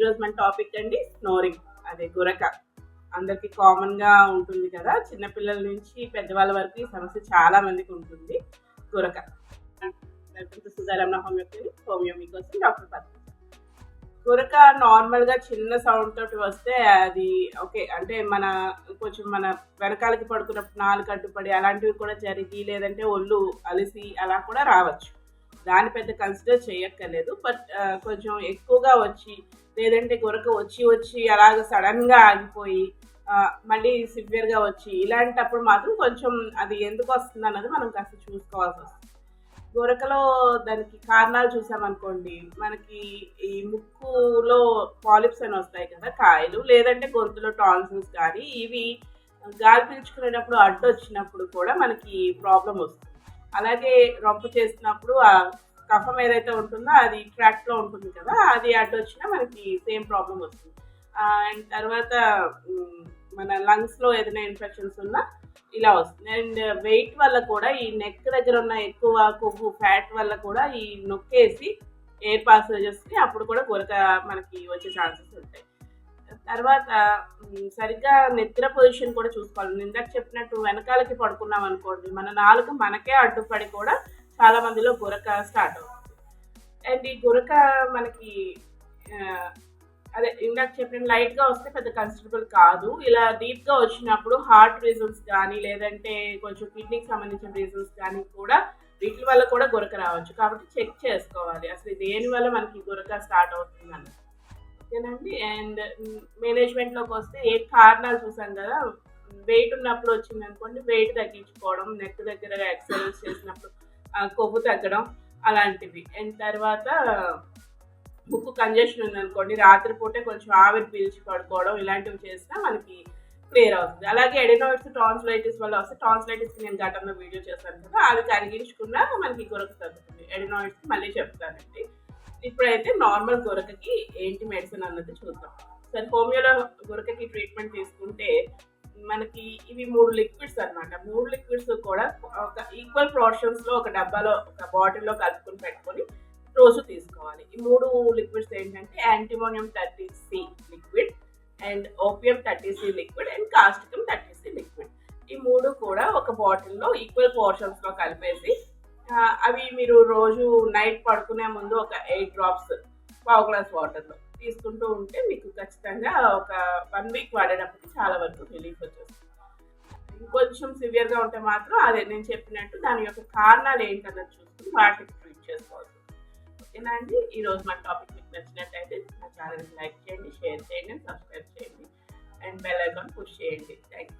ఈరోజు మన టాపిక్ అండి స్నోరింగ్, అదే గురక. అందరికి కామన్ గా ఉంటుంది కదా, చిన్నపిల్లల నుంచి పెద్దవాళ్ళ వరకు ఈ సమస్య చాలా మందికి ఉంటుంది. గురక. వెల్కమ్ టు సుధారమ్మ హోమియో మీకోసం డాక్టర్ పద్మ. గురక నార్మల్ గా చిన్న సౌండ్ తోటి వస్తే అది ఓకే, అంటే మన వెనకాలకి పడుకున్నప్పుడు నాలుగు అడ్డుపడి అలాంటివి కూడా జరిగి, లేదంటే ఒళ్ళు అలిసి అలా కూడా రావచ్చు. దాన్ని పెద్ద కన్సిడర్ చేయక్కర్లేదు. బట్ కొంచెం ఎక్కువగా వచ్చి, లేదంటే గురక వచ్చి వచ్చి అలాగ సడన్గా ఆగిపోయి మళ్ళీ సివియర్గా వచ్చి ఇలాంటప్పుడు మాత్రం కొంచెం అది ఎందుకు వస్తుంది అన్నది మనం కాస్త చూసుకోవాల్సి వస్తుంది. గురకలో దానికి కారణాలు చూసామనుకోండి, మనకి ఈ ముక్కులో పాలిప్స్ అని వస్తాయి కదా, కాయలు, లేదంటే గొంతులో టాన్సిల్స్ కానీ, ఇవి గాలి పీల్చుకునేటప్పుడు అడ్డు వచ్చినప్పుడు కూడా మనకి ప్రాబ్లం వస్తుంది. అలాగే రొంప చేసినప్పుడు ఆ కఫం ఏదైతే ఉంటుందో అది ట్రాక్లో ఉంటుంది కదా, అది అడ్డు వచ్చినా మనకి సేమ్ ప్రాబ్లం వస్తుంది. అండ్ తర్వాత మన లంగ్స్లో ఏదైనా ఇన్ఫెక్షన్స్ ఉన్నా ఇలా వస్తుంది. అండ్ వెయిట్ వల్ల కూడా, ఈ నెక్ దగ్గర ఉన్న ఎక్కువ కొవ్వు ఫ్యాట్ వల్ల కూడా ఈ నొక్కేసి ఎయిర్ పాసేజెస్ని అప్పుడు కూడా గురక మనకి వచ్చే ఛాన్సెస్ ఉంటాయి. తర్వాత సరిగ్గా నిద్ర పొజిషన్ కూడా చూసుకోవాలి. ఇందాక చెప్పినట్టు వెనకాలకి పడుకున్నాం అనుకోండి, మన నాలుక మనకే అడ్డుపడి కూడా చాలా మందిలో గురక స్టార్ట్ అవుతుంది. అండ్ ఈ గురక మనకి అదే ఇందాక చెప్పిన లైట్గా వస్తే పెద్ద కన్సిడరబుల్ కాదు. ఇలా డీప్గా వచ్చినప్పుడు హార్ట్ రీజన్స్ కానీ, లేదంటే కొంచెం కిడ్నీకి సంబంధించిన రీజన్స్ కానీ కూడా, వీటి వల్ల కూడా గురక రావచ్చు. కాబట్టి చెక్ చేసుకోవాలి అసలు దేని వల్ల మనకి గురక స్టార్ట్ అవుతుంది అన్నది. ఓకేనండి. అండ్ మేనేజ్మెంట్లోకి వస్తే ఏ కారణాలు చూసాం కదా, వెయిట్ ఉన్నప్పుడు వచ్చింది అనుకోండి, వెయిట్ తగ్గించుకోవడం, నెక్ దగ్గర ఎక్సర్సైజ్ చేసినప్పుడు కొవ్వు తగ్గడం అలాంటివి. అండ్ తర్వాత ముక్కు కంజెషన్ ఉందనుకోండి, రాత్రిపూటే కొంచెం ఆవిరి పీల్చి పడుకోవడం, ఇలాంటివి చేసినా మనకి క్లియర్ అవుతుంది. అలాగే ఎడినాయిడ్స్ టాన్సిలైటిస్ వల్ల వస్తే, టాన్సిలైటిస్ నేను గతంలో వీడియో చేశాను కదా, అది కరిగించుకున్నా మనకి గురక తగ్గుతుంది. ఎడినాయిడ్స్ మళ్ళీ చెప్తానండి. ఇప్పుడైతే నార్మల్ గురకకి ఏంటి మెడిసిన్ అన్నది చూద్దాం. సరే, హోమియోలో గురకకి ట్రీట్మెంట్ తీసుకుంటే మనకి ఇవి 3 లిక్విడ్స్ అనమాట. 3 లిక్విడ్స్ కూడా ఒక ఈక్వల్ పోర్షన్స్లో ఒక డబ్బాలో, ఒక బాటిల్లో కలుపుకొని పెట్టుకొని రోజు తీసుకోవాలి. ఈ 3 లిక్విడ్స్ ఏంటంటే antimonium 30C liquid, and opium 30C liquid, and కాస్టికం 30C liquid. ఈ 3 కూడా ఒక బాటిల్లో ఈక్వల్ పోర్షన్స్లో కలిపేసి అవి మీరు రోజు నైట్ పడుకునే ముందు ఒక 8 డ్రాప్స్ పావు గ్లాస్ వాటర్లో తీసుకుంటూ ఉంటే మీకు ఖచ్చితంగా ఒక 1 వీక్ వాడేటప్పటికి చాలా వరకు రిలీఫ్ వచ్చేస్తుంది. ఇంకొంచెం సివియర్గా ఉంటే మాత్రం అదే నేను చెప్పినట్టు దాని యొక్క కారణాలు ఏంటన్నది చూసుకుని వాటికి ట్రీట్ చేసుకోవాలి. ఓకేనా అండి? ఈరోజు మన టాపిక్ మీకు నచ్చినట్టయితే నా ఛానల్ని లైక్ చేయండి, షేర్ చేయండి, సబ్స్క్రైబ్ చేయండి, అండ్ బెల్ ఐకాన్ పుష్ చేయండి. Thank you.